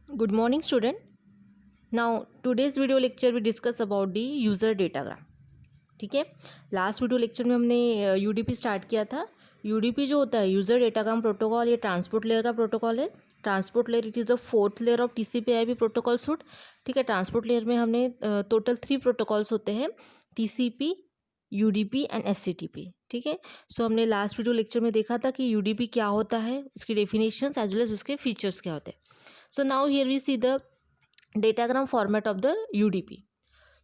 Good morning, student. Now, today's video lecture we discuss about the user datagram. ठीक है, last video lecture में हमने UDP start किया था. यूडीपी जो होता है यूज़र डेटाग्राम प्रोटोकॉल, ये ट्रांसपोर्ट लेयर का प्रोटोकॉल है. Transport layer it is the fourth layer of टीसीपी/आईपी protocol suit. ठीक है, ट्रांसपोर्ट लेयर में हमने टोटल 3 प्रोटोकॉल्स होते हैं, टीसीपी, यूडीपी एंड एससीटीपी. ठीक है, सो हमने लास्ट वीडियो लेक्चर में देखा था कि यूडीपी क्या होता है, उसकी डेफिनेशंस एज वेल एज उसके फीचर्स क्या होते हैं. So now here we see the datagram format of the UDP.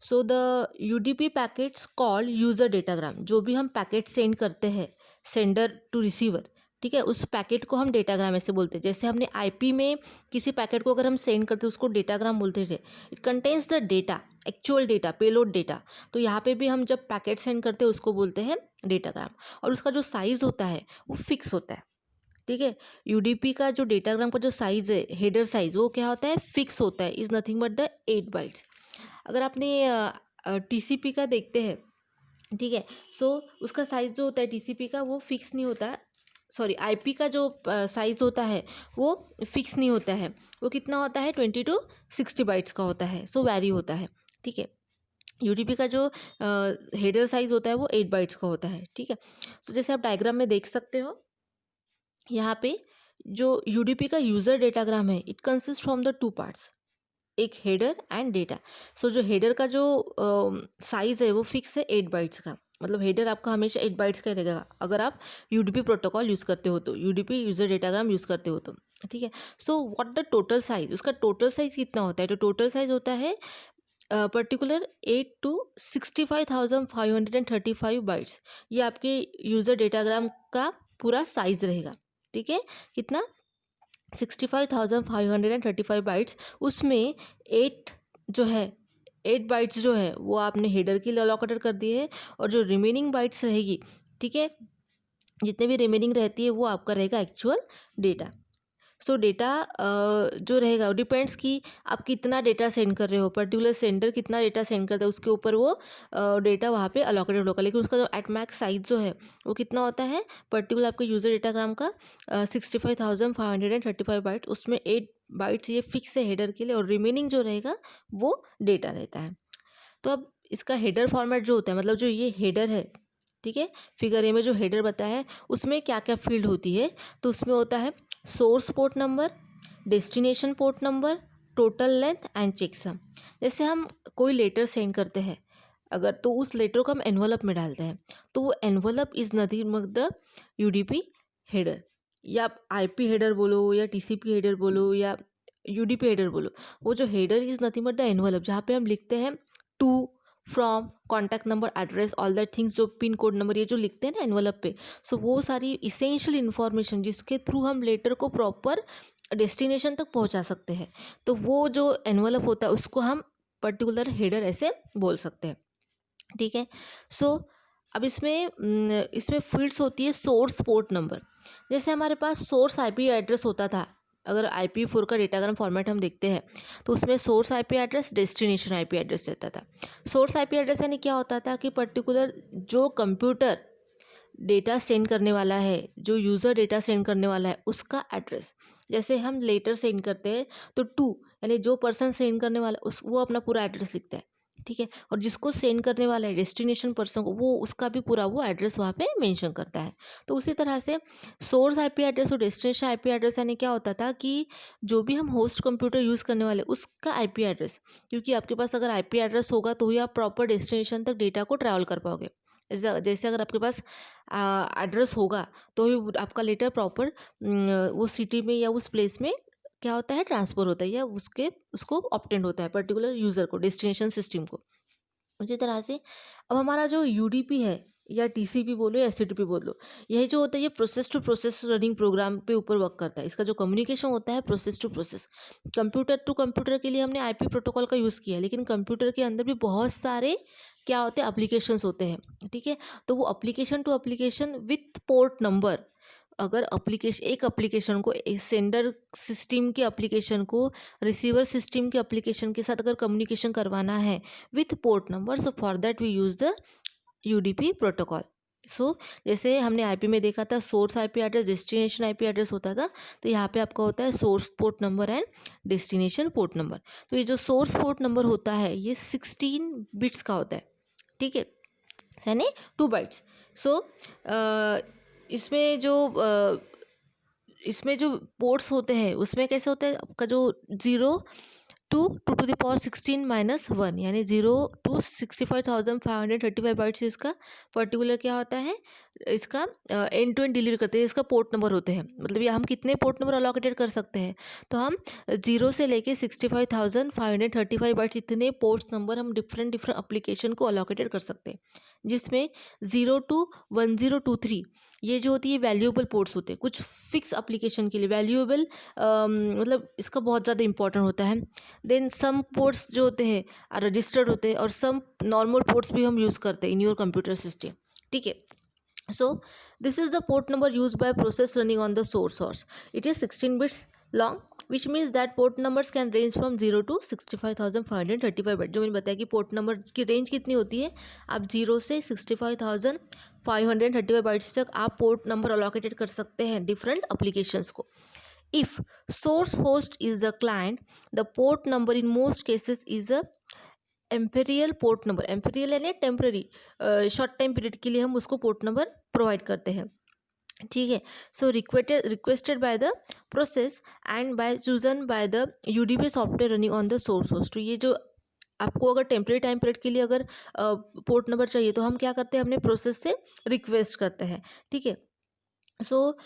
So the UDP packets called user datagram. जो भी हम पैकेट सेंड करते हैं सेंडर टू रिसीवर, ठीक है, उस पैकेट को हम डेटाग्राम ऐसे बोलते हैं. जैसे हमने आईपी में किसी पैकेट को अगर हम सेंड करते हैं उसको डेटाग्राम बोलते थे. It contains the data, actual data, payload data. तो यहाँ पे भी हम जब पैकेट सेंड करते हैं उसको बोलते हैं डेटाग्राम. और उसका जो साइज़ होता है वो फिक्स होता है. ठीक है, यूडीपी का जो डेटाग्राम का जो साइज़ है, हेडर साइज़, वो क्या होता है, फिक्स होता है. Is nothing but the 8 bytes. अगर आपने टीसीपी का देखते हैं, ठीक है, सो उसका साइज़ जो होता है टीसीपी का वो फिक्स नहीं होता है. सॉरी, आईपी का जो साइज़ होता है वो फिक्स नहीं होता है. वो कितना होता है, 20 to 60 बाइट्स का होता है. सो वैरी होता है. ठीक है, यूडीपी का जो हेडर साइज़ होता है वो 8 बाइट्स का होता है. ठीक है, सो जैसे आप डायग्राम में देख सकते हो, यहाँ पे जो यूडीपी का यूज़र डेटाग्राम है, it consist from the 2 parts, एक हेडर एंड डेटा. सो जो हेडर का जो साइज़ है वो फिक्स है 8 बाइट्स का. मतलब हेडर आपका हमेशा 8 बाइट्स का रहेगा अगर आप यूडीपी प्रोटोकॉल यूज़ करते हो, तो यूडीपी यूज़र डेटाग्राम यूज़ करते हो तो. ठीक है, so what the total size, उसका टोटल साइज़ कितना होता है, तो टोटल साइज़ होता है पर्टिकुलर 8 to 65,535 बाइट्स. ये आपके यूज़र डेटाग्राम का पूरा साइज़ रहेगा. ठीक है, कितना, 65,535 बाइट्स. उसमें 8 जो है, 8 बाइट्स जो है वो आपने हेडर के लिए अलॉकेटेड कर दिए है. और जो रिमेनिंग बाइट्स रहेगी, ठीक है, जितने भी रिमेनिंग रहती है वो आपका रहेगा एक्चुअल डेटा. सो डेटा जो रहेगा वो डिपेंड्स कि आप कितना डेटा सेंड कर रहे हो, पर्टिकुलर सेंडर कितना डेटा सेंड करता है उसके ऊपर वो डेटा वहाँ पे अलॉकेटेड होगा. लेकिन उसका जो एट मैक्स साइज जो है वो कितना होता है, पर्टिकुलर आपके यूज़र डेटाग्राम का 65,535 बाइट. उसमें 8 बाइट्स ये फिक्स है हेडर के लिए, और रिमेनिंग जो रहेगा वो डेटा रहता है. तो अब इसका हेडर फॉर्मेट जो होता है, मतलब जो ये हेडर है, ठीक है, फिगर ए में जो हेडर बताया है उसमें क्या क्या फील्ड होती है, तो उसमें होता है source port number, destination port number, total length and checksum. जैसे हम कोई लेटर सेंड करते हैं अगर, तो उस लेटर को हम एनवलप में डालते हैं, तो वो envelope is nothing but the UDP header. या आप आईपी हेडर बोलो या टीसीपी हेडर बोलो या यूडीपी हेडर बोलो, वो जो header is nothing but the envelope, जहाँ पे हम लिखते हैं to, from, contact number, address, all that things, जो पिन कोड नंबर ये जो लिखते हैं ना एनवलप पे. सो वो सारी इसेंशियल इन्फॉर्मेशन जिसके थ्रू हम लेटर को प्रॉपर डेस्टिनेशन तक पहुंचा सकते हैं, तो वो जो एनवलप होता है उसको हम पर्टिकुलर हेडर ऐसे बोल सकते हैं. ठीक है, सो अब इसमें फील्ड्स होती है सोर्स पोर्ट नंबर. जैसे हमारे पास सोर्स आईपी एड्रेस होता था, अगर IP4 का डेटाग्राम फॉर्मेट हम देखते हैं तो उसमें source IP address, destination IP address रहता था. सोर्स आईपी एड्रेस यानी क्या होता था कि पर्टिकुलर जो कंप्यूटर डेटा सेंड करने वाला है, जो यूज़र डेटा सेंड करने वाला है उसका एड्रेस. जैसे हम लेटर सेंड करते हैं तो टू, यानी जो पर्सन सेंड करने वाला उस वो अपना पूरा एड्रेस लिखता है. ठीक है, और जिसको सेंड करने वाला है डेस्टिनेशन पर्सन को, वो उसका भी पूरा वो एड्रेस वहाँ पे मेंशन करता है. तो उसी तरह से सोर्स आईपी एड्रेस और डेस्टिनेशन आईपी एड्रेस यानी क्या होता था कि जो भी हम होस्ट कंप्यूटर यूज़ करने वाले उसका आईपी एड्रेस, क्योंकि आपके पास अगर आईपी एड्रेस होगा तो ही आप प्रॉपर डेस्टिनेशन तक डेटा को ट्रैवल कर पाओगे. जैसे अगर आपके पास एड्रेस होगा तो ही आपका लेटर प्रॉपर उस सिटी में या उस प्लेस में क्या होता है, ट्रांसफ़र होता है या उसको ऑब्टेंड होता है पर्टिकुलर यूज़र को, डेस्टिनेशन सिस्टम को. उसी तरह से अब हमारा जो यूडीपी है या टीसीपी बोलो या एसटीपी बोलो, यही जो होता है ये process to process running program पे ऊपर वर्क करता है. इसका जो कम्युनिकेशन होता है process to process, computer to computer के लिए हमने आईपी प्रोटोकॉल का यूज़ किया है, लेकिन कंप्यूटर के अंदर भी बहुत सारे क्या होते हैं, एप्लीकेशंस होते हैं. ठीक है, तो वो application to application with port number, अगर एक एप्लीकेशन को सेंडर सिस्टम के एप्लीकेशन को रिसीवर सिस्टम के एप्लीकेशन के साथ अगर कम्युनिकेशन करवाना है with port number, so for that we use the UDP protocol. जैसे हमने आईपी में देखा था source IP address, destination IP address होता था, तो यहाँ पे आपका होता है source port number and destination port number. तो ये जो सोर्स पोर्ट नंबर होता है ये 16 बिट्स का होता है, ठीक है, यानी 2 बाइट्स। सो इसमें जो पोर्ट्स होते हैं उसमें कैसे होता है, आपका जो 0 to 2 to the power 16 - 1 यानी 0 to 65,535 बाइट्स इसका पर्टिकुलर क्या होता है, इसका एंड टू एंड डिलीवर करते हैं, इसका पोर्ट नंबर होते हैं। मतलब ये हम कितने पोर्ट नंबर अलोकेटेड कर सकते हैं, तो हम 0 से लेके 65,535 बाइट्स इतने पोर्ट्स नंबर हम डिफरेंट डिफरेंट एप्लीकेशन को अलोकेटेड कर सकते हैं, जिसमें 0 to 1023 ये जो होती है वैल्यूएबल पोर्ट्स होते हैं, कुछ फिक्स एप्लीकेशन के लिए वैल्यूएबल, मतलब इसका बहुत ज़्यादा इंपॉर्टेंट होता है। देन सम पोर्ट्स जो होते हैं रजिस्टर्ड होते हैं, और सम नॉर्मल पोर्ट्स भी हम यूज़ करते हैं इन योर कंप्यूटर सिस्टम, ठीक है। So this is the port number used by process running on the source. It is 16 bits long, which means that port numbers can range from 0 to 65,535 bits। जो मैंने बताया कि port number की range कितनी होती है, आप 0 से 65,535 बाइट्स तक आप पोर्ट नंबर अलोकेटेड कर सकते हैं डिफरेंट एप्लीकेशंस को। If source host is the client, the port number in most cases is a एम्पेरियल पोर्ट नंबर। एम्पेरियल यानी टेम्पररी, शॉर्ट टाइम पीरियड के लिए हम उसको पोर्ट नंबर प्रोवाइड करते हैं, ठीक है। So requested by the process and by chosen by the UDP software running on the source host. तो ये जो आपको अगर टेम्परेरी टाइम पीरियड के लिए अगर पोर्ट नंबर चाहिए तो हम क्या करते हैं, अपने प्रोसेस से रिक्वेस्ट करते हैं, ठीक है। सो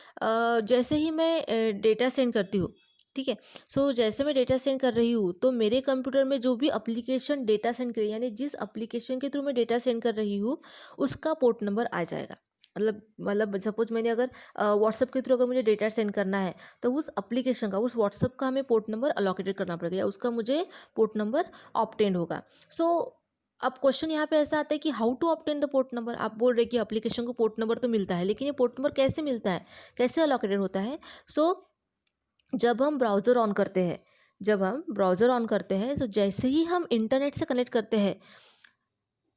जैसे ही मैं डेटा सेंड करती हूँ, ठीक है, सो जैसे मैं डेटा सेंड कर रही हूँ तो मेरे कंप्यूटर में जो भी एप्लीकेशन डेटा सेंड करे, यानी जिस एप्लीकेशन के थ्रू मैं डेटा सेंड कर रही हूँ उसका पोर्ट नंबर आ जाएगा। मतलब सपोज मैंने अगर व्हाट्सअप के थ्रू अगर मुझे डेटा सेंड करना है तो उस एप्लीकेशन का, उस व्हाट्सअप का हमें पोर्ट नंबर अलोकेटेड करना पड़ेगा, या उसका मुझे पोर्ट नंबर ऑब्टेन होगा। सो अब क्वेश्चन यहाँ पे ऐसा आता है कि how to obtain the port number. आप बोल रहे कि एप्लीकेशन को पोर्ट नंबर तो मिलता है, लेकिन ये पोर्ट नंबर कैसे मिलता है, कैसे अलोकेटेड होता है। सो जब हम ब्राउज़र ऑन करते हैं, तो जैसे ही हम इंटरनेट से कनेक्ट करते हैं,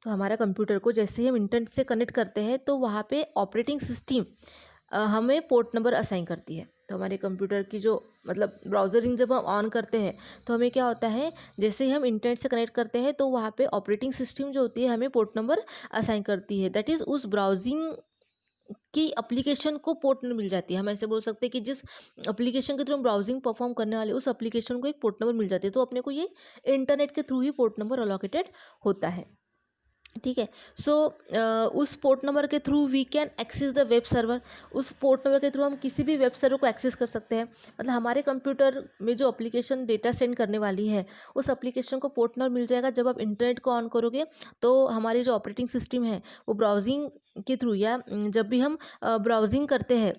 तो हमारा कंप्यूटर को जैसे ही हम इंटरनेट से कनेक्ट करते हैं तो वहाँ पे ऑपरेटिंग सिस्टम हमें पोर्ट नंबर असाइन करती है। तो हमारे कंप्यूटर की जो मतलब ब्राउज़रिंग जब हम ऑन करते हैं तो हमें क्या होता है, जैसे ही हम इंटरनेट से कनेक्ट करते हैं तो वहाँ पे ऑपरेटिंग सिस्टम जो होती है हमें पोर्ट नंबर असाइन करती है। दैट इज़ उस ब्राउजिंग की एप्लीकेशन को पोर्ट नंबर मिल जाती है। हम ऐसे बोल सकते हैं कि जिस एप्लीकेशन के थ्रू हम ब्राउजिंग परफॉर्म करने वाले उस एप्लीकेशन को एक पोर्ट नंबर मिल जाती है, तो अपने को ये इंटरनेट के थ्रू ही पोर्ट नंबर अलोकेटेड होता है, ठीक है। सो उस पोर्ट नंबर के through we can access the web server. उस पोर्ट नंबर के थ्रू हम किसी भी वेब सर्वर को एक्सेस कर सकते हैं। मतलब हमारे कंप्यूटर में जो एप्लीकेशन डेटा सेंड करने वाली है उस एप्लीकेशन को पोर्ट नंबर मिल जाएगा। जब आप इंटरनेट को ऑन करोगे तो हमारी जो ऑपरेटिंग सिस्टम है वो ब्राउजिंग के थ्रू, या जब भी हम ब्राउजिंग करते हैं,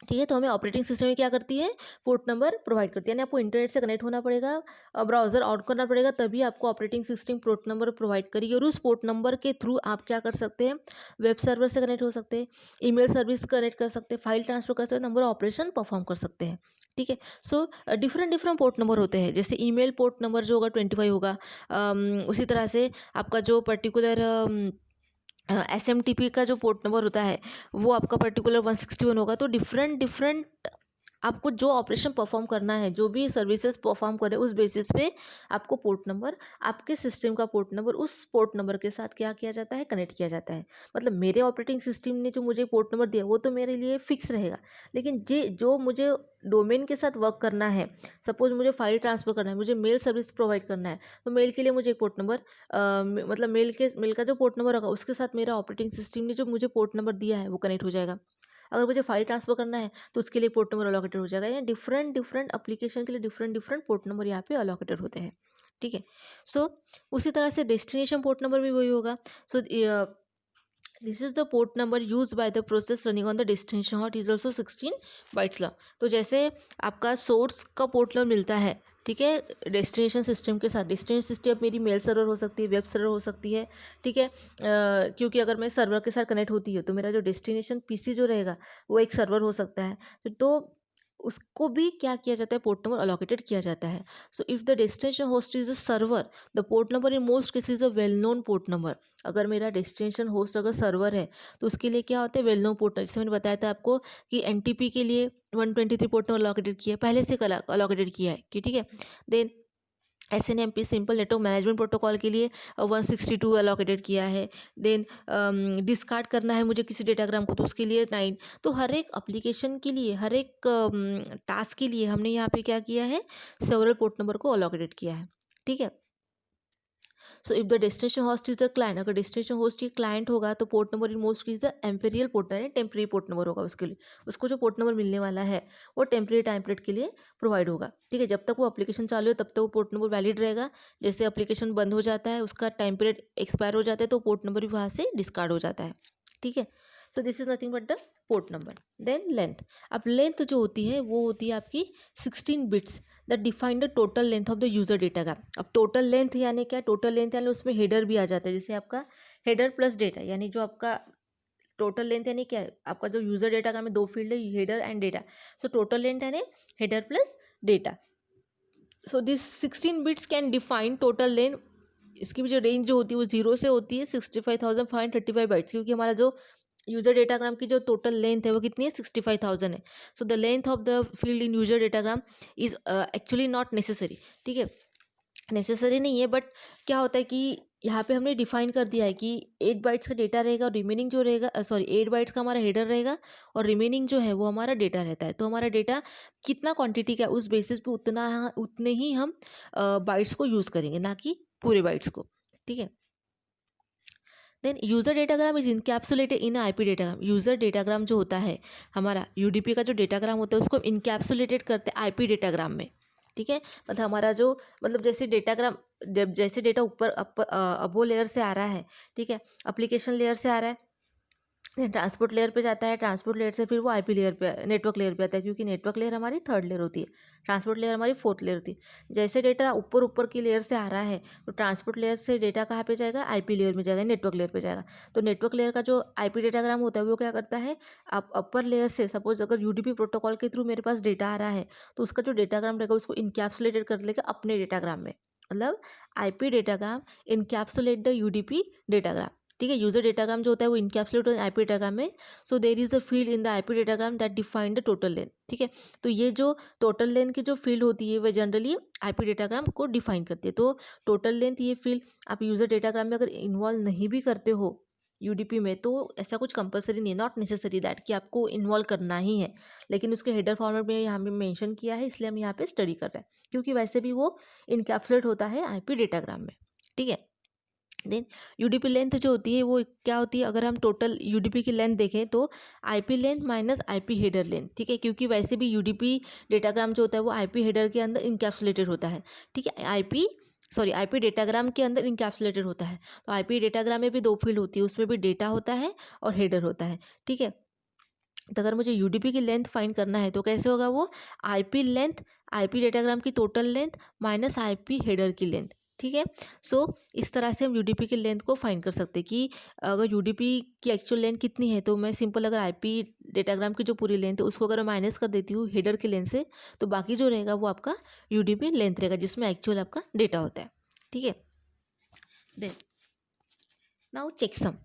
ठीक है, तो हमें ऑपरेटिंग सिस्टम में क्या करती है, पोर्ट नंबर प्रोवाइड करती है। यानी आपको इंटरनेट से कनेक्ट होना पड़ेगा, ब्राउज़र ऑन करना पड़ेगा, तभी आपको operating system port number provide करेगी। और उस पोर्ट नंबर के थ्रू आप क्या कर सकते हैं, वेब सर्वर से कनेक्ट हो सकते हैं, ईमेल सर्विस कनेक्ट कर सकते हैं, फाइल ट्रांसफर कर सकते हैं, नंबर ऑपरेशन परफॉर्म कर सकते हैं, ठीक है। सो डिफरेंट पोर्ट नंबर होते हैं। जैसे ईमेल पोर्ट नंबर जो होगा 25 होगा, उसी तरह से आपका जो पर्टिकुलर SMTP का जो पोर्ट नंबर होता है वो आपका पर्टिकुलर 161 होगा। तो डिफरेंट आपको जो ऑपरेशन परफॉर्म करना है, जो भी सर्विसेज परफॉर्म करे, उस बेसिस पे आपको पोर्ट नंबर, आपके सिस्टम का पोर्ट नंबर उस पोर्ट नंबर के साथ क्या किया जाता है, कनेक्ट किया जाता है। मतलब मेरे ऑपरेटिंग सिस्टम ने जो मुझे पोर्ट नंबर दिया वो तो मेरे लिए फिक्स रहेगा, लेकिन जो मुझे डोमेन के साथ वर्क करना है, सपोज मुझे फाइल ट्रांसफ़र करना है, मुझे मेल सर्विस प्रोवाइड करना है, तो मेल के लिए मुझे एक पोर्ट नंबर, मतलब मेल का जो पोर्ट नंबर होगा उसके साथ मेरा ऑपरेटिंग सिस्टम ने जो मुझे पोर्ट नंबर दिया है वो कनेक्ट हो जाएगा। अगर मुझे फाइल ट्रांसफ़र करना है तो उसके लिए पोर्ट नंबर अलोकेटेड हो जाएगा। यानी डिफरेंट एप्लीकेशन के लिए डिफरेंट पोर्ट नंबर यहाँ पे अलोकेटेड होते हैं, ठीक है। सो उसी तरह से डेस्टिनेशन पोर्ट नंबर भी वही होगा। So this is the port number use by the process running on the destination hot is also 16 bytes long. तो जैसे आपका सोर्स का पोर्ट नंबर मिलता है, ठीक है, डेस्टिनेशन सिस्टम के साथ। डेस्टिनेशन सिस्टम मेरी मेल सर्वर हो सकती है, वेब सर्वर हो सकती है, ठीक है, क्योंकि अगर मैं सर्वर के साथ कनेक्ट होती है तो मेरा जो डेस्टिनेशन पीसी जो रहेगा वो एक सर्वर हो सकता है। तो उसको भी क्या किया जाता है, पोर्ट नंबर अलोकेटेड किया जाता है. So if the destination host is a server, the port number in most case is a well known port number. अगर मेरा डेस्टिनेशन होस्ट अगर सर्वर है तो उसके लिए क्या होता है, वेल नोन पोर्ट. जैसे मैंने बताया था आपको कि एनटीपी के लिए 123 पोर्ट नंबर अलोकेटेड किया है, पहले से अलोकेटेड किया है कि ठीक है. Then SNMP simple network management protocol के लिए 162 अलोकेटेड किया है. देन डिस्कार्ड करना है मुझे किसी डेटाग्राम को तो उसके लिए 9. तो हर एक एप्लीकेशन के लिए, हर एक टास्क के लिए हमने यहाँ पे क्या किया है, सेवरल पोर्ट नंबर को अलोकेटेड किया है. ठीक है. So if the destination host is the client, अगर डेस्टिनेशन होस्ट ये क्लाइंट होगा तो port number in most is the एम्पेरियल port number, temporary port number होगा उसके लिए. उसको जो पोर्ट नंबर मिलने वाला है वो टेम्परेरी टाइम पीरियड के लिए प्रोवाइड होगा. ठीक है. जब तक वो एप्लीकेशन चालू है तब तक वो पोर्ट नंबर वैलिड रहेगा. जैसे एप्लीकेशन बंद हो जाता है, उसका टाइम पीरियड एक्सपायर हो जाता है, तो पोर्ट नंबर भी वहाँ से डिस्कार्ड हो जाता है. ठीक है. So this is nothing but the port number. Then length. अब लेंथ जो होती है वो होती है आपकी 16 bits that define the total length of the user datagram. अब टोटल लेंथ यानी क्या, टोटल लेंथ यानी उसमें हेडर भी आ जाता है. जैसे आपका हेडर प्लस डेटा, यानी जो आपका टोटल लेंथ यानी क्या है, आपका जो यूजर डेटाग्राम में दो फील्ड है, header and data. So total length यानी header plus data. So this 16 bits can define total length. इसकी भी जो रेंज जो होती है वो 0 से होती है 65,535 बाइट्स, क्योंकि हमारा जो यूजर डेटाग्राम की जो टोटल लेंथ है वो कितनी है, 65,000 है. So the length of the field in user datagram is actually not necessary. ठीक है. नेसेसरी नहीं है, बट क्या होता है कि यहाँ पे हमने डिफाइन कर दिया है कि 8 बाइट्स का डेटा रहेगा और रिमेनिंग जो रहेगा, सॉरी 8 बाइट्स का हमारा हेडर रहेगा और रिमेनिंग जो है वो हमारा डेटा रहता है. तो हमारा डेटा कितना क्वांटिटी का है उस बेसिस पे उतने ही हम बाइट्स को यूज़ करेंगे, ना कि पूरे बाइट्स को. ठीक है. Then user datagram is encapsulated in IP datagram. User datagram जो होता है हमारा, यूडीपी का जो डेटाग्राम होता है उसको हम इनकैप्सुलेटेड करते हैं आईपी डेटाग्राम में. ठीक है. मतलब हमारा जो, मतलब जैसे डेटाग्राम, जैसे डेटा ऊपर अबो लेयर से आ रहा है, ठीक है, एप्लीकेशन लेयर से आ रहा है, ट्रांसपोर्ट लेयर पे जाता है, ट्रांसपोर्ट लेयर से फिर वो आईपी लेयर पे, नेटवर्क लेयर पे आता है, क्योंकि नेटवर्क लेयर हमारी थर्ड लेयर होती है, ट्रांसपोर्ट लेयर हमारी फोर्थ लेयर होती है. जैसे डेटा ऊपर ऊपर की लेयर से आ रहा है तो ट्रांसपोर्ट लेयर से डेटा कहाँ पे जाएगा, आईपी लेयर में जाएगा, नेटवर्क लेयर पे जाएगा. तो नेटवर्क लेयर का जो आईपी डेटाग्राम होता है वो क्या करता है, आप अपर लेयर से सपोज अगर यूडीपी प्रोटोकॉल के थ्रू मेरे पास डेटा आ रहा है तो उसका जो डेटाग्राम रहेगा उसको इनकैप्सुलेटेड कर लेगा अपने डेटाग्राम में. मतलब IP datagram encapsulate the UDP datagram. ठीक है. यूजर डेटाग्राम जो होता है वो इनकैप्सुलेट होता है आईपी डेटाग्राम में. So there is a field in the IP datagram that define the total length. ठीक है. तो ये जो टोटल लेंथ की जो फील्ड होती है वह जनरली आईपी डेटाग्राम को डिफाइन करती है. तो टोटल लेंथ ये फील्ड आप यूजर डेटाग्राम में अगर इन्वॉल्व नहीं भी करते हो यूडीपी में तो ऐसा कुछ कंपलसरी नहीं है, नॉट नेसेसरी दैट कि आपको इन्वॉल्व करना ही है, लेकिन उसके हेडर फॉर्मेट में यहाँ पे मेंशन किया है इसलिए हम यहाँ पे स्टडी कर रहे हैं, क्योंकि वैसे भी वो इनकैप्सुलेट होता है आईपी डेटाग्राम में. ठीक है. देन यूडीपी लेंथ जो होती है वो क्या होती है, अगर हम टोटल यूडीपी की लेंथ देखें तो IP length minus IP header length. ठीक है. क्योंकि वैसे भी यूडीपी डेटाग्राम जो होता है वो आईपी हेडर के अंदर इनकैप्सुलेटेड होता है. ठीक है. आईपी डेटाग्राम के अंदर इनकैप्सुलेटेड होता है. तो आईपी डेटाग्राम में भी दो फील्ड होती है, उसमें भी डेटा होता है और हेडर होता है. ठीक है. तो अगर मुझे यूडीपी की लेंथ फाइंड करना है तो कैसे होगा वो, आईपी लेंथ, आईपी डेटाग्राम की total length minus IP header की लेंथ. ठीक है. सो इस तरह से हम यूडीपी की लेंथ को फाइंड कर सकते हैं कि अगर यूडीपी की एक्चुअल लेंथ कितनी है तो मैं सिंपल अगर आईपी डेटाग्राम की जो पूरी लेंथ है उसको अगर माइनस कर देती हूँ हेडर की लेंथ से तो बाकी जो रहेगा वो आपका यूडीपी लेंथ रहेगा जिसमें एक्चुअल आपका डेटा होता है. ठीक है. Then now checksum.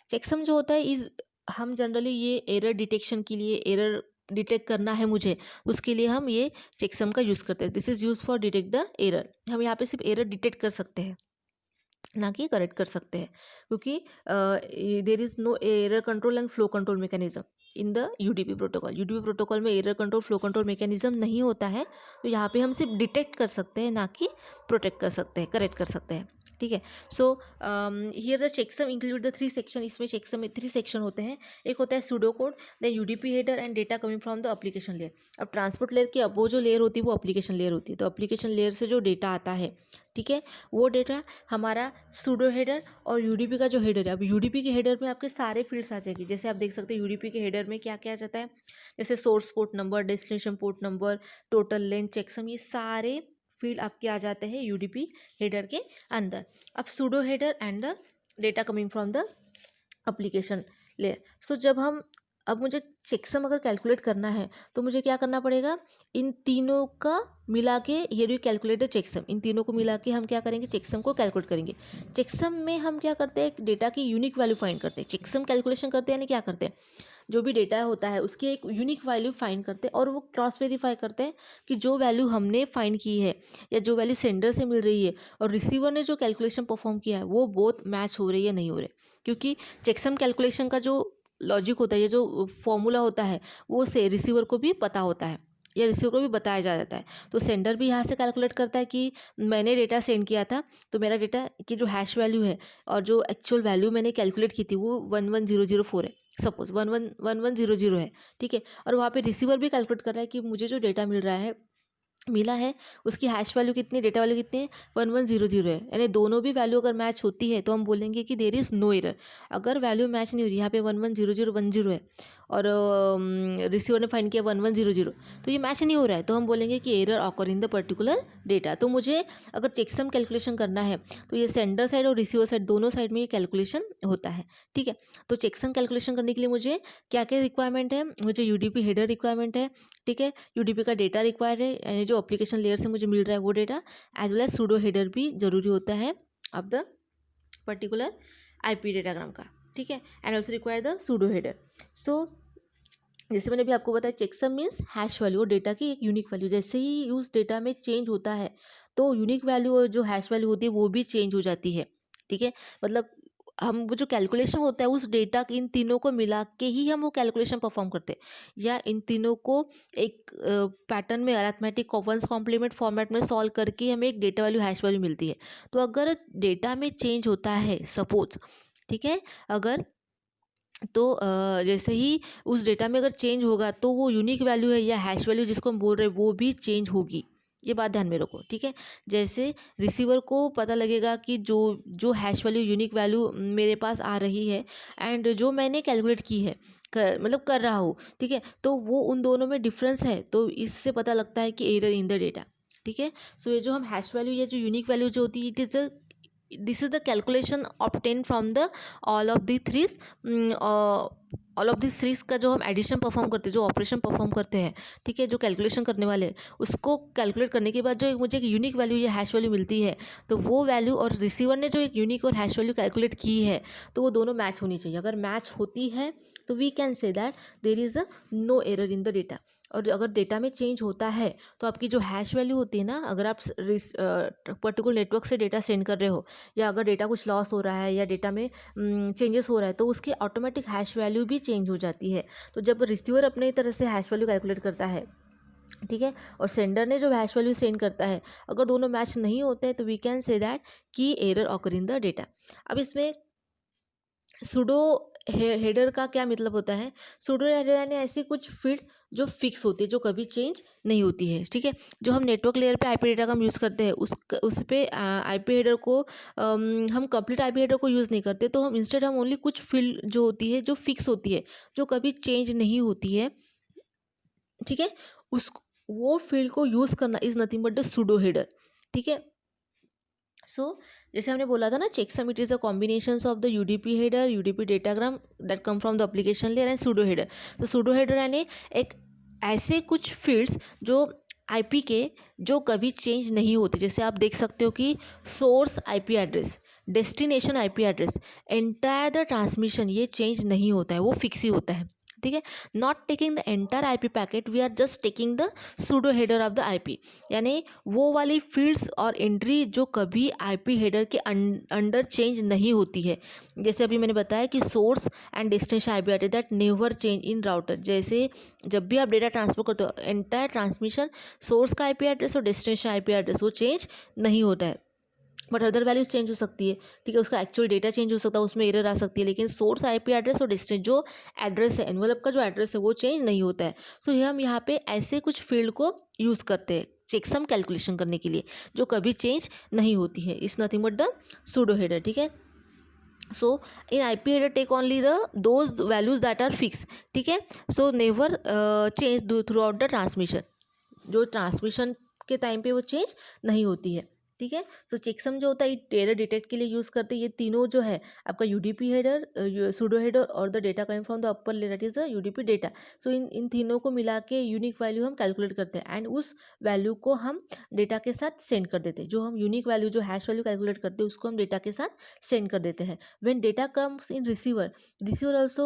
चेकसम जो होता है इज, हम जनरली ये एरर डिटेक्शन के लिए, एरर डिटेक्ट करना है मुझे, उसके लिए हम ये चेकसम का यूज़ करते हैं. This is use for detect the error. हम यहाँ पे सिर्फ एरर डिटेक्ट कर सकते हैं, ना कि करेक्ट कर सकते हैं, क्योंकि there is no error control and flow control mechanism in the UDP protocol. UDP protocol में error control flow control mechanism नहीं होता है. तो यहाँ पे हम सिर्फ डिटेक्ट कर सकते हैं, ना कि प्रोटेक्ट कर सकते हैं, करेक्ट कर सकते हैं. ठीक है. So here the checksum include the 3 section. इसमें चेकसम में 3 सेक्शन होते हैं. एक होता है pseudo code, then UDP header and data coming from the application layer. अब ट्रांसपोर्ट लेयर की अब वो जो लेयर होती है वो एप्लीकेशन लेयर होती है. तो एप्लीकेशन लेयर से जो डेटा आता है, ठीक है, वो डेटा हमारा सूडो हेडर और यूडीपी का जो हेडर है. अब यूडीपी के हेडर में आपके सारे फील्ड्स आ जाएगी. जैसे आप देख सकते हैं यूडीपी के हेडर में क्या क्या आ जाता है, जैसे source port number, destination port number, total length, checksum, ये सारे फील्ड आपके आ जाते हैं यूडीपी हेडर के अंदर. अब pseudo header and the data coming from the application layer. So जब हम अब मुझे चेकसम अगर कैलकुलेट करना है तो मुझे क्या करना पड़ेगा, इन तीनों का मिला के, ये जो कैलकुलेटर चेकसम, इन तीनों को मिला के हम क्या करेंगे, चेकसम को कैलकुलेट करेंगे। चेकसम में हम क्या करते हैं, डेटा की यूनिक वैल्यू फाइंड करते हैं। चेकसम कैलकुलेशन करते हैं यानी क्या करते हैं, जो भी डेटा होता है उसकी एक यूनिक वैल्यू फाइंड करते हैं और वो क्रॉस वेरीफाई करते हैं कि जो वैल्यू हमने फाइंड की है या जो वैल्यू सेंडर से मिल रही है और रिसीवर ने जो कैलकुलेशन परफॉर्म किया है वो बोथ मैच हो रही है या नहीं हो रहे। क्योंकि चेकसम कैलकुलेशन का जो लॉजिक होता है, ये जो फॉर्मूला होता है, वो से रिसीवर को भी पता होता है या रिसीवर को भी बताया जाता है। तो सेंडर भी यहाँ से कैलकुलेट करता है कि मैंने डेटा सेंड किया था तो मेरा डेटा की जो हैश वैल्यू है और जो एक्चुअल वैल्यू मैंने कैलकुलेट की थी वो 11004 है, सपोज 1110 है, ठीक है। और वहाँ पे रिसीवर भी कैलकुलेट कर रहा है कि मुझे जो डेटा मिला है उसकी हैश वैल्यू कितनी, डेटा वैल्यू कितनी है, 1100 है। यानी दोनों भी वैल्यू अगर मैच होती है तो हम बोलेंगे कि देयर इज़ नो एरर। अगर वैल्यू मैच नहीं हो रही, यहाँ पे 110010 है और रिसीवर ने फाइंड किया 1100, तो ये मैच नहीं हो रहा है, तो हम बोलेंगे कि error occur in the particular data. तो मुझे अगर चेकसम कैलकुलेशन करना है तो ये सेंडर साइड और रिसीवर साइड दोनों साइड में ये कैलकुलेशन होता है, ठीक है। तो चेकसम कैलकुलेशन करने के लिए मुझे क्या क्या रिक्वायरमेंट है, मुझे यूडीपी हेडर रिक्वायरमेंट है, ठीक है। यूडीपी का डेटा रिक्वायर है, यानी जो एप्लीकेशन लेयर से मुझे मिल रहा है वो data, as well as pseudo header भी जरूरी होता है of the particular IP datagram का, ठीक है। And also require the pseudo header. So जैसे मैंने भी आपको बताया, चेकसम मीन्स हैश वैल्यू और डेटा की एक यूनिक वैल्यू। जैसे ही उस डेटा में चेंज होता है तो यूनिक वैल्यू और जो हैश वैल्यू होती है वो भी चेंज हो जाती है, ठीक है। मतलब हम वो जो कैलकुलेशन होता है उस डेटा इन तीनों को मिला के ही हम वो कैलकुलेशन परफॉर्म करते हैं, या इन तीनों को एक पैटर्न में अरिथमेटिक वंस कॉम्प्लीमेंट फॉर्मेट में सॉल्व करके हमें एक डेटा वैल्यू हैश वैल्यू मिलती है। तो अगर डेटा में चेंज होता है सपोज, ठीक है, अगर तो जैसे ही उस डेटा में अगर चेंज होगा तो वो यूनिक वैल्यू है या हैश वैल्यू जिसको हम बोल रहे हैं वो भी चेंज होगी। ये बात ध्यान में रखो, ठीक है। जैसे रिसीवर को पता लगेगा कि जो जो हैश वैल्यू यूनिक वैल्यू मेरे पास आ रही है एंड जो मैंने कैलकुलेट की है, मतलब कर रहा हूँ, ठीक है, तो वो उन दोनों में डिफरेंस है, तो इससे पता लगता है कि एरर इन द डेटा, ठीक है। सो ये जो हम हैश वैल्यू या जो यूनिक वैल्यू जो होती है, it is the this is the calculation obtained from the all of the threes all of this threes का जो हम एडिशन परफॉर्म करते हैं, जो ऑपरेशन परफॉर्म करते हैं, ठीक है, जो कैलकुलेशन करने वाले उसको कैलकुलेट करने के बाद जो मुझे एक यूनिक वैल्यू या हैश वैल्यू मिलती है, तो वो वैल्यू और रिसीवर ने जो एक यूनिक और हैश वैल्यू कैलकुलेट की है तो वो दोनों मैच होनी चाहिए। अगर मैच होती है तो we can say that there is a no error in the data. और अगर डेटा में चेंज होता है तो आपकी जो हैश वैल्यू होती है ना, अगर आप पर्टिकुलर नेटवर्क से डेटा सेंड कर रहे हो या अगर डेटा कुछ लॉस हो रहा है या डेटा में चेंजेस हो रहा है तो उसकी ऑटोमेटिक हैश वैल्यू भी चेंज हो जाती है। तो जब रिसीवर अपने तरह से हैश वैल्यू कैलकुलेट करता है, ठीक है, और सेंडर ने जो हैश वैल्यू सेंड करता है, अगर दोनों मैच नहीं होते हैं तो वी कैन से दैट कि error occur in the data. अब इसमें सूडो हेडर का क्या मतलब होता है, सूडो हेडर यानी ऐसी कुछ फील्ड जो फिक्स होती है, जो कभी चेंज नहीं होती है, ठीक है। जो हम नेटवर्क लेयर पे आईपी डेटा का हम यूज़ करते हैं उस पे आईपी हेडर को हम कंप्लीट आईपी हेडर को यूज़ नहीं करते, तो हम इंस्टेड हम ओनली कुछ फील्ड जो होती है, जो फिक्स होती है, जो कभी चेंज नहीं होती है, ठीक है, उस वो फील्ड को यूज़ करना is nothing but the pseudo header, ठीक है। सो जैसे हमने बोला था ना, checksum it is a combination of the UDP header, UDP datagram that come from the application layer and pseudo header. तो सूडो हेडर यानी एक ऐसे कुछ फील्ड्स जो आईपी के जो कभी चेंज नहीं होते। जैसे आप देख सकते हो कि source IP address, destination IP address, entire the transmission, ये चेंज नहीं होता है, वो फिक्स ही होता है, ठीक है। Not taking the entire IP packet, we are just taking the pseudo header of the IP, यानी वो वाली फील्ड्स और एंट्री जो कभी आईपी हेडर के अंडर चेंज नहीं होती है। जैसे अभी मैंने बताया कि source and destination IP address that never change in router. जैसे जब भी आप डेटा ट्रांसफर करते हो, एंटायर ट्रांसमिशन सोर्स का आईपी एड्रेस और डेस्टिनेशन आईपी एड्रेस वो चेंज नहीं होता है, बट अदर वैल्यूज चेंज हो सकती है, ठीक है, उसका एक्चुअल डेटा चेंज हो सकता है, उसमें एरर आ सकती है, लेकिन सोर्स आईपी एड्रेस और डेस्टिनेशन जो एड्रेस है, एनवलप का जो एड्रेस है वो चेंज नहीं होता है। सो ये हम यहाँ पे ऐसे कुछ फील्ड को यूज़ करते हैं चेकसम कैलकुलेशन करने के लिए, जो कभी चेंज नहीं होती है, is nothing but the pseudo header, ठीक है। So in IP header take only the those values that are fix, ठीक है। So never change throughout the transmission, जो ट्रांसमिशन के टाइम पे वो चेंज नहीं होती है, ठीक है। सो चेकसम जो होता है एरर डिटेक्ट के लिए यूज़ करते हैं। ये तीनों जो है आपका यूडीपी हेडर, सूडो हेडर और the data coming from the upper layer that is the UDP data. So इन तीनों को मिला के यूनिक वैल्यू हम कैलकुलेट करते हैं एंड उस वैल्यू को हम डेटा के साथ सेंड कर देते हैं। जो हम यूनिक वैल्यू जो हैश वैल्यू कैलकुलेट करते हैं उसको हम डेटा के साथ सेंड कर देते हैं। When data comes in receiver, receiver also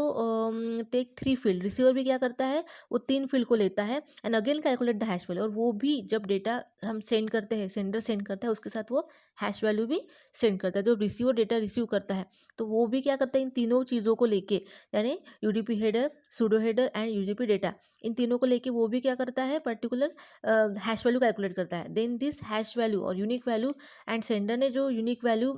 take 3 field. Receiver भी क्या करता है, वो 3 फील्ड को लेता है and again calculate the hash value. और वो भी जब डेटा हम सेंड करते हैं, सेंडर सेंड करता है, उसके साथ वो हैश वैल्यू भी सेंड करता है। जो रिसीवर डेटा रिसीव करता है तो वो भी क्या करता है, इन तीनों चीज़ों को लेके, यानी UDP header, pseudo header and UDP data, इन तीनों को लेके वो भी क्या करता है, पर्टिकुलर हैश वैल्यू कैलकुलेट करता है। देन दिस हैश वैल्यू और यूनिक वैल्यू एंड सेंडर ने जो यूनिक वैल्यू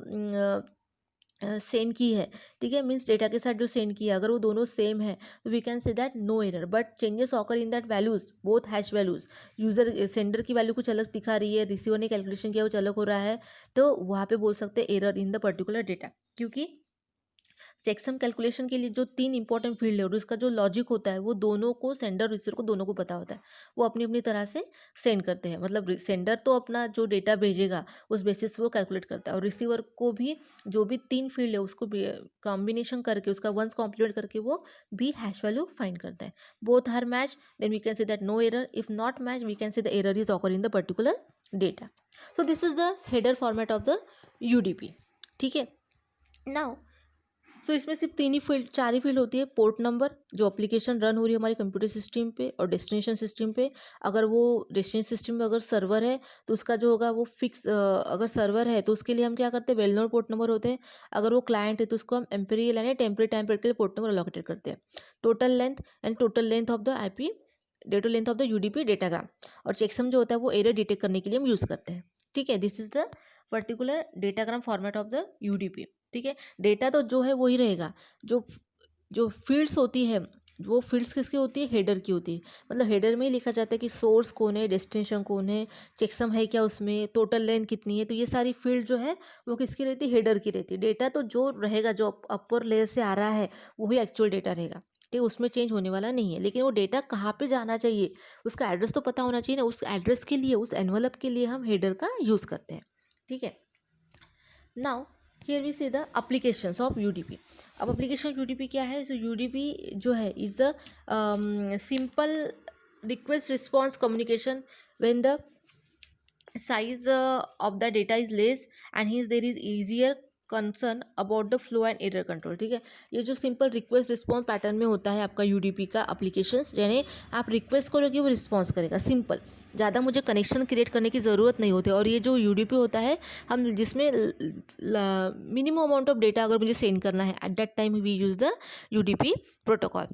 सेंड की है, ठीक है, मीन्स डेटा के साथ जो सेंड किया, अगर वो दोनों सेम है तो we can say that no error. But changes occur in that values, both hash values, user sender की वैल्यू कुछ अलग दिखा रही है, रिसीवर ने कैलकुलेशन किया कुछ अलग हो रहा है, तो वहाँ पे बोल सकते हैं error in the particular data. क्योंकि चेकसम कैलकुलेशन के लिए जो 3 इंपॉर्टेंट फील्ड है और उसका जो लॉजिक होता है वो दोनों को, सेंडर रिसीवर को दोनों को पता होता है। वो अपनी अपनी तरह से सेंड करते हैं। मतलब सेंडर तो अपना जो डेटा भेजेगा उस बेसिस पे वो कैलकुलेट करता है और रिसीवर को भी जो भी 3 फील्ड है उसको कॉम्बिनेशन करके, उसका वंस कॉम्प्लीमेंट करके वो भी हैश वैल्यू फाइंड करता है। Both are match, then we can say that no error. If not match, we can say the error is occur in the particular data. So this is the header format of the UDP. ठीक है। Now so इसमें सिर्फ 3 ही field, 4 ही field होती है। Port number, जो application run हो रही है हमारी कंप्यूटर सिस्टम पे, और डेस्टिनेशन सिस्टम पे। अगर वो डेस्टिनेशन सिस्टम में अगर सर्वर है तो उसका जो होगा वो फिक्स, अगर सर्वर है तो उसके लिए हम क्या करते हैं, वेल नोन पोर्ट नंबर होते हैं। अगर वो क्लाइंट है तो उसको हम एम्पेरियल यानी टेम्परेरी टाइम पीरियड के लिए पोर्ट नंबर अलोकेटेड करते हैं। Total length and total length of the IP, total length of the UDP datagram. और चेकसम जो होता है वो एरर डिटेक्ट करने के लिए हम यूज़ करते हैं। ठीक है, this is the particular datagram format of the UDP. ठीक है, डेटा तो जो है वही रहेगा। जो जो फील्ड्स होती है वो फील्ड्स किसकी होती है, हेडर की होती है। मतलब हेडर में ही लिखा जाता है कि सोर्स कौन है, डेस्टिनेशन कौन है, चेकसम है क्या उसमें, टोटल लेंथ कितनी है। तो ये सारी फील्ड जो है वो किसकी रहती है, हेडर की रहती है। डेटा तो जो रहेगा, जो अपर लेयर से आ रहा है वही एक्चुअल डेटा रहेगा। ठीक है, उसमें चेंज होने वाला नहीं है। लेकिन वो डेटा कहाँ पे जाना चाहिए, उसका एड्रेस तो पता होना चाहिए ना। उस एड्रेस के लिए, उस एनवलप के लिए हम हेडर का यूज़ करते हैं। ठीक है। Now here we see the applications of UDP. अब एप्लीकेशन यूडीपी क्या है, सो यूडीपी जो है is the simple request response communication when the size of the data is less and hence there is easier concern about the flow and error control. ठीक है, ये जो सिंपल रिक्वेस्ट रिस्पॉन्स पैटर्न में होता है आपका यूडीपी का applications, यानी आप रिक्वेस्ट करोगे वो रिस्पॉन्स करेगा। सिंपल, ज़्यादा मुझे कनेक्शन क्रिएट करने की ज़रूरत नहीं होती। और ये जो यूडीपी होता है, हम जिसमें मिनिमम अमाउंट ऑफ डेटा अगर मुझे सेंड करना है, at that time we use the UDP protocol.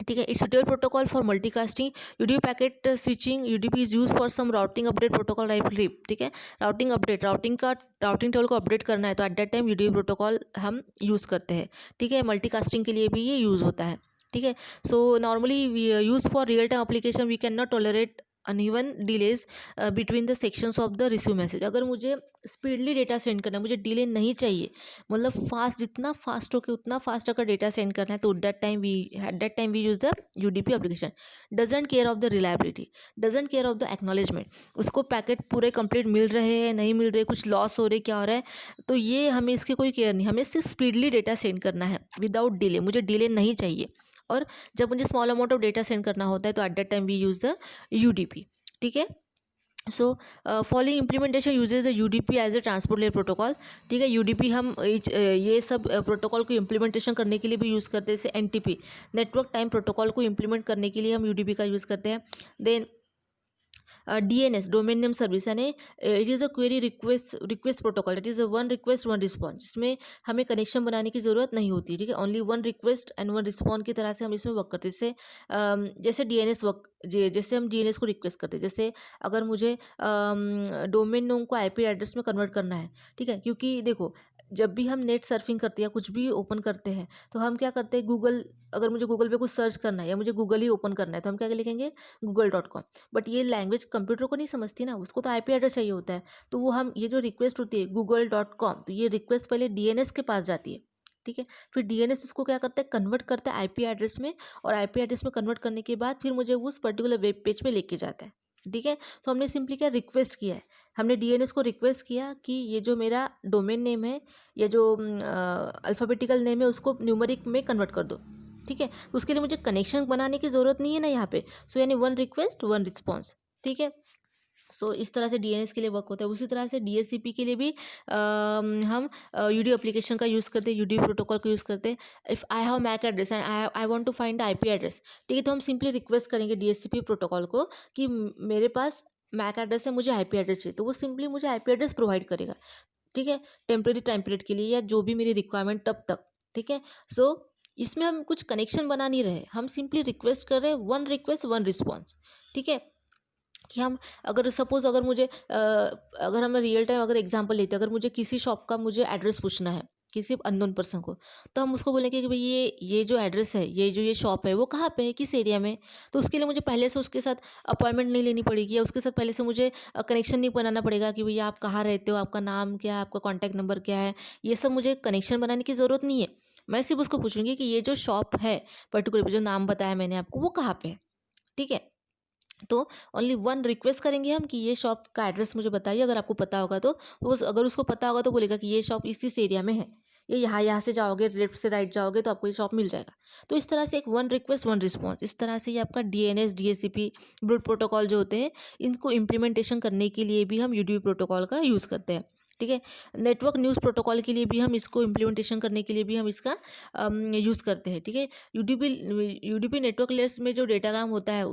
ठीक है, it's suitable protocol for multicasting, UDP packet switching. UDP is use for some routing update protocol like RIP. ठीक है, routing update, routing table को update करना है तो at that time UDP protocol हम use करते हैं। ठीक है, मल्टीकास्टिंग के लिए भी ये यूज़ होता है। ठीक है, so normally use for real time application we can not tolerate uneven delays between the sections of the receive message. अगर मुझे स्पीडली डेटा सेंड करना है, मुझे डिले नहीं चाहिए, मतलब फास्ट, जितना फास्ट हो के उतना फास्ट अगर डेटा सेंड करना है तो at that time we use the UDP application. Doesn't care of the reliability, doesn't care of the acknowledgement, उसको पैकेट पूरे कंप्लीट मिल रहे हैं नहीं मिल रहे, कुछ लॉस हो रहे, क्या हो रहा है, तो ये हमें इसकी कोई केयर नहीं। हमें सिर्फ स्पीडली डेटा सेंड करना है विदाउट डिले, मुझे डिले नहीं चाहिए। और जब मुझे small amount of data send करना होता है तो at that time we use the UDP. ठीक है, so following implementation usages the UDP as a transport layer protocol. ठीक है, यूडीपी हम ये सब प्रोटोकॉल को इम्प्लीमेंटेशन करने के लिए भी यूज़ करते हैं। जैसे एनटीपी, नेटवर्क टाइम प्रोटोकॉल को इम्प्लीमेंट करने के लिए हम यूडीपी का यूज़ करते हैं। Then DNS, domain name service, यानी it is a query request protocol, it is a one request one response, जिसमें हमें कनेक्शन बनाने की ज़रूरत नहीं होती। ठीक है, only one request and one response की तरह से हम इसमें वर्क करते हैं। जैसे डीएनएस वर्क, जैसे हम डीएनएस को रिक्वेस्ट करते हैं। जैसे अगर मुझे डोमेन नेम को आईपी एड्रेस में कन्वर्ट करना है, ठीक है, क्योंकि देखो जब भी हम नेट सर्फिंग करते हैं या कुछ भी ओपन करते हैं तो हम क्या करते हैं, गूगल, अगर मुझे गूगल पे कुछ सर्च करना है या मुझे गूगल ही ओपन करना है तो हम क्या लिखेंगे, google.com। बट ये लैंग्वेज कंप्यूटर को नहीं समझती ना, उसको तो आईपी एड्रेस चाहिए होता है। तो वो हम, ये जो रिक्वेस्ट होती है google.com, तो ये रिक्वेस्ट पहले डीएनएस के पास जाती है। ठीक है, फिर डीएनएस उसको क्या करता है, कन्वर्ट करता है आईपी एड्रेस में, और आईपी एड्रेस में कन्वर्ट करने के बाद फिर मुझे उस पर्टिकुलर वेब पेज पे लेके जाता है। ठीक है। सो हमने सिंपली क्या रिक्वेस्ट किया है, हमने डीएनएस को रिक्वेस्ट किया कि ये जो मेरा डोमेन नेम है या जो अल्फ़ाबेटिकल नेम है उसको न्यूमेरिक में कन्वर्ट कर दो, ठीक है। तो उसके लिए मुझे कनेक्शन बनाने की ज़रूरत नहीं है ना यहाँ पे। सो यानी वन रिक्वेस्ट वन रिस्पॉन्स, ठीक है। सो इस तरह से डीएनएस के लिए वर्क होता है। उसी तरह से डीएचसीपी के लिए भी हम यूडीपी एप्लीकेशन का यूज़ करते हैं, यूडीपी प्रोटोकॉल का यूज़ करते हैं। If I have MAC address and I want to find the IP address, ठीक है, तो हम सिंपली रिक्वेस्ट करेंगे डीएचसीपी प्रोटोकॉल को कि मेरे पास मैक एड्रेस है, मुझे आईपी एड्रेस चाहिए, तो वो सिंपली मुझे आईपी एड्रेस प्रोवाइड करेगा, ठीक है, टेम्परेरी टाइम पीरियड के लिए या जो भी मेरी रिक्वायरमेंट तब तक, ठीक है। सो इसमें हम कुछ कनेक्शन बना नहीं रहे, हम सिंपली रिक्वेस्ट कर रहे हैं, वन रिक्वेस्ट वन रिस्पॉन्स, ठीक है। कि हम अगर सपोज़ अगर मुझे अगर हम रियल टाइम अगर एग्जांपल लेते हैं, अगर मुझे किसी शॉप का मुझे एड्रेस पूछना है किसी अननोन पर्सन को, तो हम उसको बोलेंगे कि भाई ये जो एड्रेस है, ये शॉप है वो कहाँ पे है, किस एरिया में है। तो उसके लिए मुझे पहले से उसके साथ अपॉइंटमेंट नहीं लेनी पड़ेगी या उसके साथ पहले से मुझे कनेक्शन नहीं बनाना पड़ेगा कि भैया आप कहाँ रहते हो, आपका नाम क्या है, आपका कॉन्टैक्ट नंबर क्या है। ये सब मुझे कनेक्शन बनाने की ज़रूरत नहीं है। मैं सिर्फ उसको पूछूंगी कि ये जो शॉप है पर्टिकुलर जो नाम बताया मैंने आपको वो कहाँ पे है, ठीक है। तो ओनली वन रिक्वेस्ट करेंगे हम कि ये शॉप का एड्रेस मुझे बताइए, अगर आपको पता होगा तो वो अगर उसको पता होगा तो बोलेगा कि ये शॉप इस एरिया में है, ये यहाँ से जाओगे, लेफ्ट से राइट जाओगे तो आपको ये शॉप मिल जाएगा। तो इस तरह से एक वन रिक्वेस्ट वन रिस्पॉन्स, इस तरह से ये आपका डीएनएस डीएचसीपी ब्रूट प्रोटोकॉल जो होते हैं इनको इम्प्लीमेंटेशन करने के लिए भी हम यूडीपी प्रोटोकॉल का यूज़ करते हैं, ठीक है। नेटवर्क न्यूज़ प्रोटोकॉल के लिए भी हम इसको इम्प्लीमेंटेशन करने के लिए भी हम इसका यूज़ करते हैं, ठीक है। यूडीपी नेटवर्क लेयर्स में जो डेटाग्राम होता है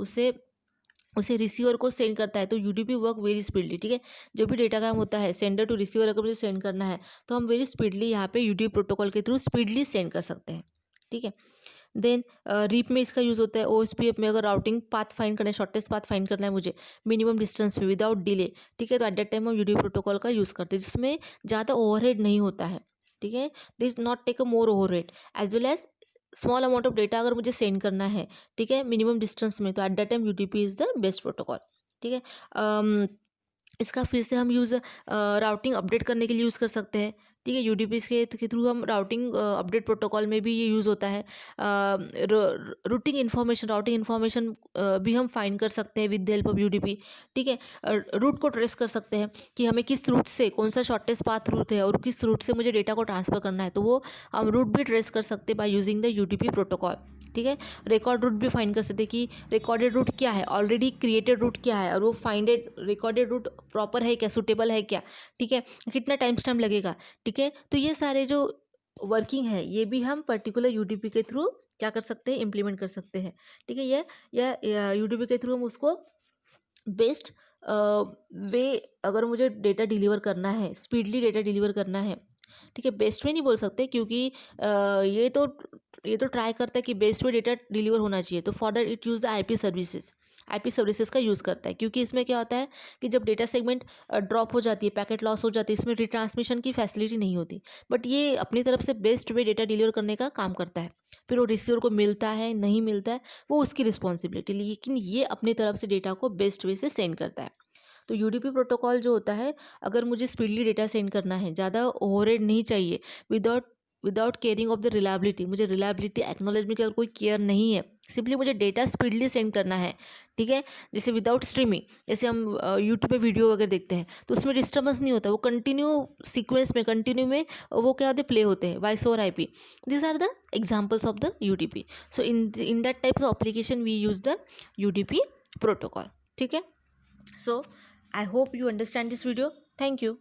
उसे रिसीवर को सेंड करता है, तो यूडीपी वर्क वेरी स्पीडली, ठीक है। जो भी डेटाग्राम होता है सेंडर टू रिसीवर अगर मुझे सेंड करना है तो हम वेरी स्पीडली यहाँ पे यूडीपी प्रोटोकॉल के थ्रू स्पीडली सेंड कर सकते हैं, ठीक है। देन रीप में इसका यूज़ होता है, ओएसपीएफ में अगर राउटिंग पाथ फाइंड करना है, शॉर्टेस्ट पाथ फाइंड करना है मुझे मिनिमम डिस्टेंस में विदाउट डिले, ठीक है, तो एट दैट टाइम हम यूडीपी प्रोटोकॉल का यूज़ करते हैं जिसमें ज़्यादा ओवरहेड नहीं होता है, ठीक है। This not take a more overhead as well as small amount of data अगर मुझे सेंड करना है, ठीक है, मिनिमम डिस्टेंस में, तो at that time UDP is the best protocol, ठीक है। इसका फिर से हम यूज़ राउटिंग अपडेट करने के लिए यूज़ कर सकते हैं, ठीक है। यूडीपी के थ्रू हम राउटिंग अपडेट प्रोटोकॉल में भी ये यूज़ होता है। रूटिंग इन्फॉर्मेशन राउटिंग इन्फॉर्मेशन भी हम फाइंड कर सकते हैं with the help of UDP, ठीक है। रूट को ट्रेस कर सकते हैं कि हमें किस रूट से कौन सा शॉर्टेस्ट पाथ रूट है और किस रूट से मुझे डेटा को ट्रांसफ़र करना है, तो वो हम रूट भी ट्रेस कर सकते हैं by using the UDP protocol, ठीक है। रिकॉर्ड रूट भी फाइंड कर सकते हैं कि रिकॉर्डेड रूट क्या है, ऑलरेडी क्रिएटेड रूट क्या है और वो फाइंडेड रिकॉर्डेड रूट प्रॉपर है क्या, सूटेबल है क्या, ठीक है, कितना टाइम स्टैम्प लगेगा, ठीक है। तो ये सारे जो वर्किंग है ये भी हम पर्टिकुलर यूडीपी के थ्रू क्या कर सकते हैं, इम्प्लीमेंट कर सकते हैं, ठीक है। ये यूडीपी के थ्रू हम उसको बेस्ट वे अगर मुझे डेटा डिलीवर करना है, स्पीडली डेटा डिलीवर करना है, ठीक है। बेस्ट वे नहीं बोल सकते क्योंकि ये तो ट्राई करता है कि बेस्ट वे डेटा डिलीवर होना चाहिए, तो for that it use the IP services का यूज़ करता है, क्योंकि इसमें क्या होता है कि जब डेटा सेगमेंट ड्रॉप हो जाती है, पैकेट लॉस हो जाती है, इसमें रिट्रांसमिशन की फैसिलिटी नहीं होती, बट ये अपनी तरफ से बेस्ट वे डेटा डिलीवर करने का काम करता है। फिर वो रिसीवर को मिलता है नहीं मिलता है वो उसकी रिस्पॉन्सिबिलिटी, लेकिन ये अपनी तरफ से डेटा को बेस्ट वे से सेंड करता है। तो यूडीपी प्रोटोकॉल जो होता है, अगर मुझे स्पीडली डेटा सेंड करना है, ज़्यादा ओवरहेड नहीं चाहिए, without caring of the reliability, मुझे रिलायबिलिटी एक्नॉलेजमेंट का कोई केयर नहीं है, सिंपली मुझे डेटा स्पीडली सेंड करना है, ठीक है। जैसे विदाउट स्ट्रीमिंग, जैसे हम यूट्यूब पे वीडियो वगैरह देखते हैं तो उसमें डिस्टर्बेंस नहीं होता, वो कंटिन्यू सीक्वेंस में कंटिन्यू में वो क्या होते प्ले होते हैं voice over IP. This are the examples of the UDP. So in that types of application we use the UDP protocol, ठीक है। So I hope you understand this video. Thank you.